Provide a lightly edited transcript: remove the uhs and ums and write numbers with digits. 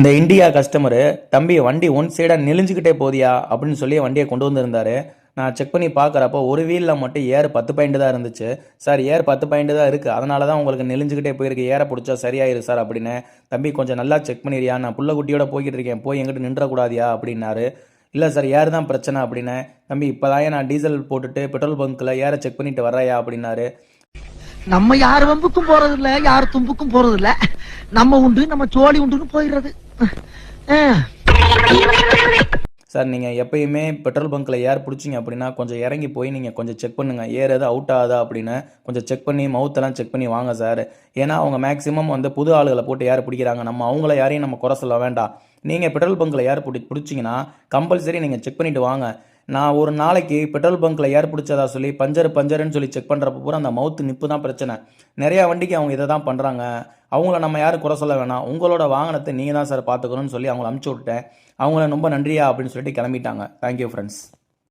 இந்த India customer, தம்பி வண்டி ஒன் சைடாக நெளிஞ்சுக்கிட்டே போதியா அப்படின்னு சொல்லி வண்டியை கொண்டு வந்திருந்தாரு. நான் செக் பண்ணி பார்க்குறப்போ ஒரு வீலில் மட்டும் ஏர் 10 பாயிண்ட் தான் இருந்துச்சு. சார் ஏர் 10 பாயிண்ட் தான் இருக்குது, அதனால தான் உங்களுக்கு நெளிஞ்சுக்கிட்டே போயிருக்கு, ஏரை பிடிச்சா சரியாயிரு சார் அப்படின்னு. தம்பி கொஞ்சம் நல்லா செக் பண்ணிடுறியா, நான் புள்ள குட்டியோட போய்கிட்டு இருக்கேன், போய் எங்கிட்ட நின்றக்கூடாதியா அப்படின்னாரு. இல்லை சார் ஏர் தான் பிரச்சனை அப்படின்னு. தம்பி இப்போதான் நான் டீசல் போட்டுட்டு பெட்ரோல் பங்க்கில் ஏரை செக் பண்ணிட்டு வர்றாயா அப்படின்னாரு. நம்ம யார் வம்புக்கும் போறது இல்ல, யார் தும்புக்கும் போறது இல்ல, நம்ம உண்டு நம்ம சோழி உண்டுன்னு போயிடுறது. சார் நீங்கள் எப்பயுமே பெட்ரோல் பங்க்கில் ஏர் பிடிச்சிங்க அப்படின்னா கொஞ்சம் இறங்கி போய் நீங்கள் கொஞ்சம் செக் பண்ணுங்கள், ஏர் எது அவுட் ஆகுதா அப்படின்னு கொஞ்சம் செக் பண்ணி மவுத்தெல்லாம் செக் பண்ணி வாங்க சார். ஏன்னா அவங்க மேக்ஸிமம் வந்து புது ஆளுகளை போட்டு ஏர் பிடிக்கிறாங்க, நம்ம அவங்கள யாரையும் நம்ம குறை சொல்ல வேண்டாம். நீங்கள் பெட்ரோல் பங்க்கில் ஏர் பிடிச்சிங்கன்னா கம்பல்சரி நீங்கள் செக் பண்ணிவிட்டு வாங்க. நான் ஒரு நாளைக்கு பெட்ரோல் பங்க்கில் ஏர் பிடிச்சதா சொல்லி பஞ்சருன்னு சொல்லி செக் பண்ணுறப்ப பூரா அந்த மவுத்து நிப்பு தான் பிரச்சனை. நிறையா வண்டிக்கு அவங்க இதை தான் பண்ணுறாங்க. அவங்கள நம்ம யாரும் குறை சொல்ல வேணாம், உங்களோட வாகனத்தை நீங்கள் தான் சார் பார்த்துக்கணும்னு சொல்லி அவங்கள அனுப்பிச்சி விட்டேன். அவங்கள ரொம்ப நன்றியா அப்படின்னு சொல்லிட்டு கிளம்பிட்டாங்க. Thank you friends.